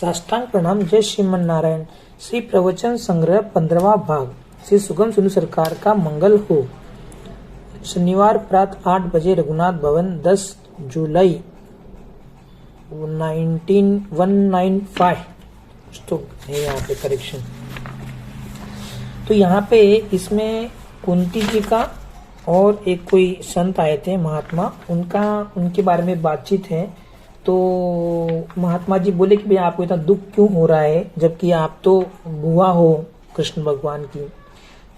साष्टांग प्रणाम। जय श्रीमन नारायण। श्री प्रवचन संग्रह 15वां भाग। श्री सुगम सिंधु सरकार का मंगल हो। शनिवार प्रातः 8 बजे रघुनाथ भवन, 10 जुलाई 195 तो है यहाँ पे करेक्शन। तो यहाँ पे इसमें कुंती जी का और एक कोई संत आए थे महात्मा, उनके बारे में बातचीत है। तो महात्मा जी बोले कि भैया आपको इतना दुख क्यों हो रहा है, जबकि आप तो बुआ हो कृष्ण भगवान की।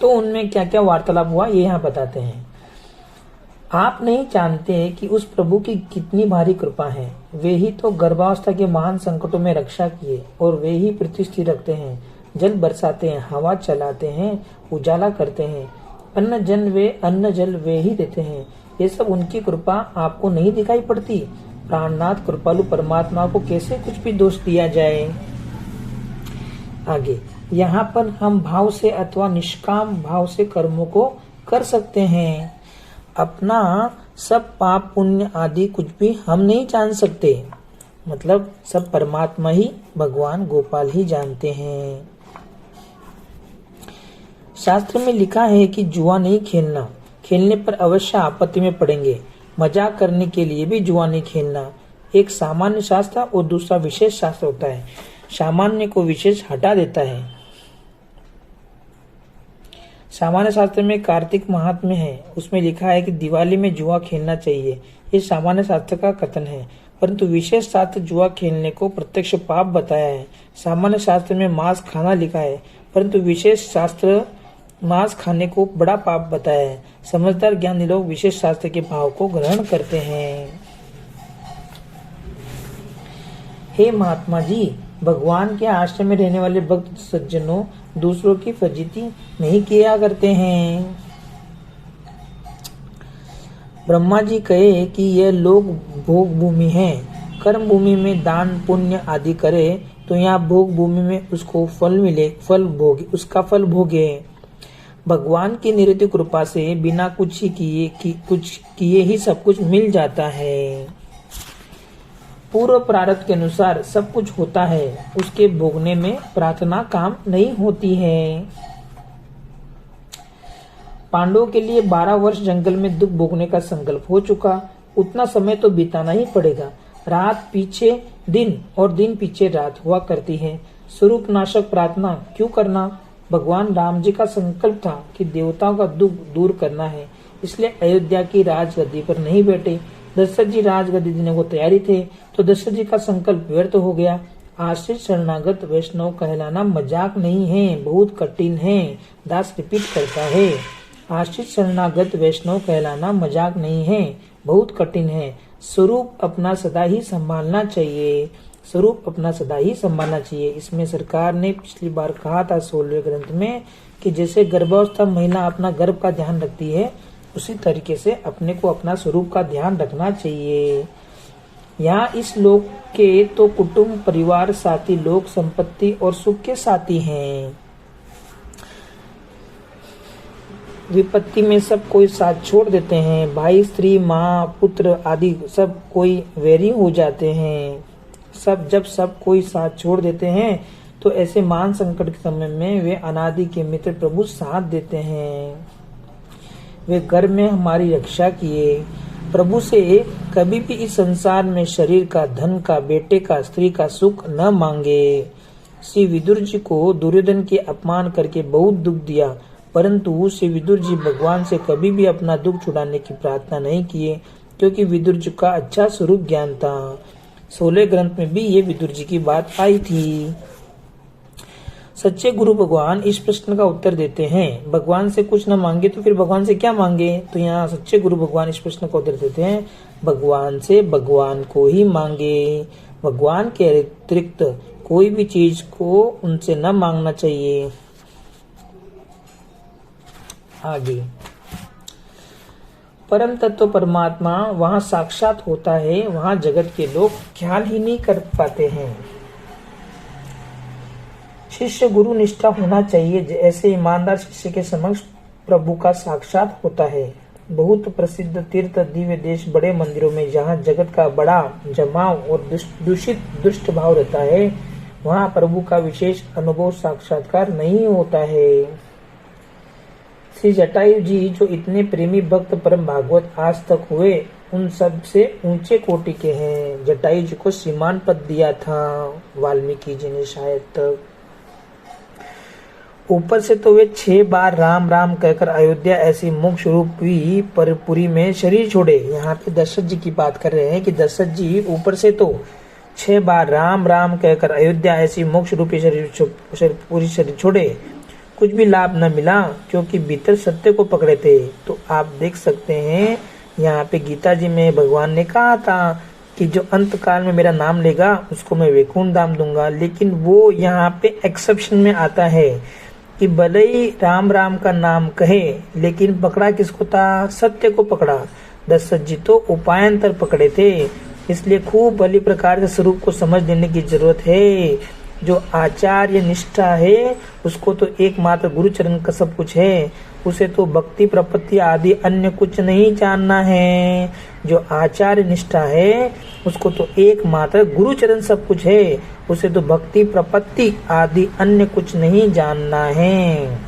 तो उनमें क्या क्या वार्तालाप हुआ ये यहाँ बताते हैं। आप नहीं जानते कि उस प्रभु की कितनी भारी कृपा है। वे ही तो गर्भावस्था के महान संकटों में रक्षा किए और वे ही पृथ्वी स्थिर रखते हैं, जल बरसाते हैं, हवा चलाते हैं, उजाला करते हैं, अन्न जल वे ही देते हैं। ये सब उनकी कृपा आपको नहीं दिखाई पड़ती। प्राणनाथ कृपालु परमात्मा को कैसे कुछ भी दोष दिया जाए। आगे यहाँ पर हम भाव से अथवा निष्काम भाव से कर्मों को कर सकते हैं। अपना सब पाप पुण्य आदि कुछ भी हम नहीं जान सकते, मतलब सब परमात्मा ही, भगवान गोपाल ही जानते हैं। शास्त्र में लिखा है कि जुआ नहीं खेलना, खेलने पर अवश्य आपत्ति में पड़ेंगे। मजाक करने के लिए भी जुआ नहीं खेलना। एक सामान्य शास्त्र और दूसरा विशेष शास्त्र होता है। सामान्य को विशेष हटा देता है। सामान्य शास्त्र में कार्तिक महात्म्य है, उसमें लिखा है कि दिवाली में जुआ खेलना चाहिए। ये सामान्य शास्त्र का कथन है, परंतु विशेष शास्त्र जुआ खेलने को प्रत्यक्ष पाप बताया है। सामान्य शास्त्र में मांस खाना लिखा है, परंतु विशेष शास्त्र मांस खाने को बड़ा पाप बताया है। समझदार ज्ञानी लोग विशेष शास्त्र के भाव को ग्रहण करते हैं। हे महात्मा जी, भगवान के आश्रम में रहने वाले भक्त सज्जनों दूसरों की फजीती नहीं किया करते हैं। ब्रह्मा जी कहे कि यह लोग भोग भूमि है। कर्म भूमि में दान पुण्य आदि करे तो यहाँ भोग भूमि में उसको फल मिले, उसका फल भोगे। भगवान की निरंतर कृपा से बिना कुछ किए ही सब कुछ मिल जाता है। पूर्व प्रारब्ध के अनुसार सब कुछ होता है, उसके भोगने में प्रार्थना काम नहीं होती है। पांडवों के लिए 12 वर्ष जंगल में दुख भोगने का संकल्प हो चुका। उतना समय तो बिताना ही पड़ेगा। रात पीछे दिन और दिन पीछे रात हुआ करती है। स्वरूप नाशक प्रार्थना क्यों करना। भगवान राम जी का संकल्प था कि देवताओं का दुख दूर करना है, इसलिए अयोध्या की राजगद्दी पर नहीं बैठे। दशरथ जी राजगद्दी देने को तैयारी थे, तो दशरथ जी का संकल्प व्यर्थ हो गया। आश्रित शरणागत वैष्णव कहलाना मजाक नहीं है, बहुत कठिन है। दास रिपीट करता है, आश्रित शरणागत वैष्णव कहलाना मजाक नहीं है, बहुत कठिन है। स्वरूप अपना सदा ही संभालना चाहिए। स्वरूप अपना सदा ही संभालना चाहिए। इसमें सरकार ने पिछली बार कहा था 16वें ग्रंथ में कि जैसे गर्भावस्था महिला अपना गर्भ का ध्यान रखती है, उसी तरीके से अपने को अपना स्वरूप का ध्यान रखना चाहिए। यहाँ इस लोक के तो कुटुंब परिवार साथी लोग संपत्ति और सुख के साथी हैं। विपत्ति में सब कोई साथ छोड़ देते हैं। भाई स्त्री माँ पुत्र आदि सब कोई वैरी हो जाते हैं। जब सब कोई साथ छोड़ देते हैं तो ऐसे महान संकट के समय में वे अनादि के मित्र प्रभु साथ देते हैं। वे घर में हमारी रक्षा किए। प्रभु से कभी भी इस संसार में शरीर का, धन का, बेटे का, स्त्री का सुख न मांगे। श्री विदुर जी को दुर्योधन के अपमान करके बहुत दुख दिया, परंतु श्री विदुर जी भगवान से कभी भी अपना दुख छुड़ाने की प्रार्थना नहीं किए, क्योंकि विदुर जी का अच्छा स्वरूप ज्ञान था। 16 ग्रंथ में भी ये विदुर जी की बात आई थी। सच्चे गुरु भगवान इस प्रश्न का उत्तर देते हैं, भगवान से कुछ न मांगे तो फिर भगवान से क्या मांगे। तो यहाँ सच्चे गुरु भगवान इस प्रश्न का उत्तर देते हैं, भगवान से भगवान को ही मांगे। भगवान के अतिरिक्त कोई भी चीज को उनसे न मांगना चाहिए। आगे परम तत्व परमात्मा वहाँ साक्षात होता है, वहाँ जगत के लोग ख्याल ही नहीं कर पाते हैं। शिष्य गुरु निष्ठा होना चाहिए, ऐसे ईमानदार शिष्य के समक्ष प्रभु का साक्षात होता है। बहुत प्रसिद्ध तीर्थ दिव्य देश बड़े मंदिरों में जहाँ जगत का बड़ा जमाव और दुष्ट भाव रहता है, वहाँ प्रभु का विशेष अनुभव साक्षात्कार नहीं होता है। श्री जटायु जी जो इतने प्रेमी भक्त परम भागवत आज तक हुए, उन सब से ऊंचे कोटि के हैं। जटायु जी को श्रीमान पद दिया था वाल्मीकि जी ने शायद तक। ऊपर से तो वे 6 बार राम राम कहकर अयोध्या ऐसी मोक्ष रूपी परपुरी में शरीर छोड़े। यहाँ पे दशरथ जी की बात कर रहे हैं कि दशरथ जी ऊपर से तो 6 बार राम राम कहकर अयोध्या ऐसी मोक्ष रूपी पूरी शरीर छोड़े, कुछ भी लाभ न मिला क्योंकि भीतर सत्य को पकड़े थे। तो आप देख सकते हैं यहाँ पे गीता जी में भगवान ने कहा था कि जो अंत काल में मेरा नाम लेगा उसको मैं वैकुंठ धाम दूंगा, लेकिन वो यहाँ पे एक्सेप्शन में आता है कि भले ही राम राम का नाम कहे लेकिन पकड़ा किसको था? सत्य को पकड़ा। दशरथ जी तो उपायांतर पकड़े थे, इसलिए खूब भली प्रकार से स्वरूप को समझ लेने की जरूरत है। जो आचार्य निष्ठा है उसको तो एकमात्र गुरु चरण का सब कुछ है, उसे तो भक्ति प्रपत्ति आदि अन्य कुछ नहीं जानना है। जो आचार्य निष्ठा है उसको तो एकमात्र गुरु चरण सब कुछ है, उसे तो भक्ति प्रपत्ति आदि अन्य कुछ नहीं जानना है।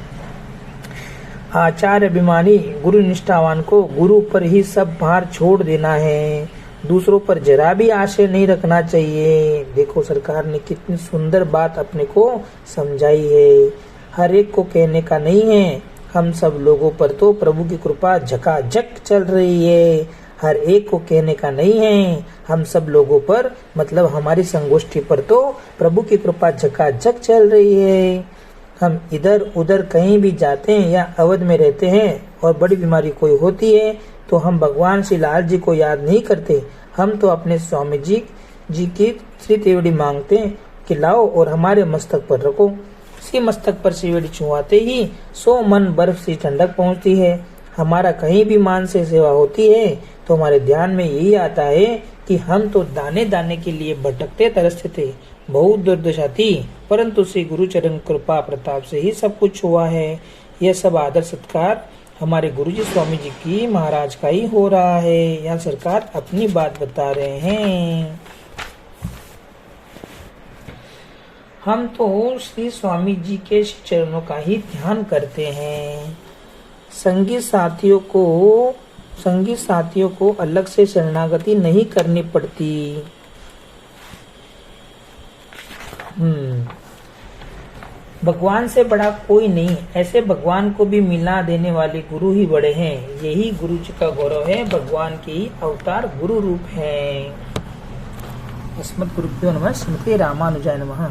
आचार्य अभिमानी गुरु निष्ठावान को गुरु पर ही सब भार छोड़ देना है, दूसरों पर जरा भी आशय नहीं रखना चाहिए। देखो सरकार ने कितनी सुंदर बात अपने को समझाई है। हर एक को कहने का नहीं है, हम सब लोगों पर तो प्रभु की कृपा झकाझक चल रही है। हर एक को कहने का नहीं है, हम सब लोगों पर मतलब हमारी संगोष्ठी पर तो प्रभु की कृपा झकाझक चल रही है। हम इधर उधर कहीं भी जाते हैं या अवध में रहते हैं और बड़ी बीमारी कोई होती है तो हम भगवान श्री लाल जी को याद नहीं करते, हम तो अपने स्वामी जी की श्री तेवड़ी मांगते हैं कि लाओ और हमारे मस्तक पर रखो। श्री मस्तक पर श्रीवेड़ी छुआते ही 100 मन बर्फ सी ठंडक पहुंचती है। हमारा कहीं भी मान से सेवा होती है तो हमारे ध्यान में यही आता है कि हम तो दाने दाने के लिए भटकते तरसते थे, बहुत दुर्दशा थी, परंतु श्री गुरु चरण कृपा प्रताप से ही सब कुछ हुआ है। यह सब आदर सत्कार हमारे गुरुजी स्वामी जी की महाराज का ही हो रहा है। यहाँ सरकार अपनी बात बता रहे हैं। हम तो श्री स्वामी जी के चरणों का ही ध्यान करते हैं। संगी साथियों को अलग से शरणागति नहीं करनी पड़ती। भगवान से बड़ा कोई नहीं, ऐसे भगवान को भी मिला देने वाले गुरु ही बड़े हैं। यही गुरु जी का गौरव है, भगवान के ही अवतार गुरु रूप है। अस्मद्गुरुभ्यो नमः। श्रीमते रामानुजाय नमः।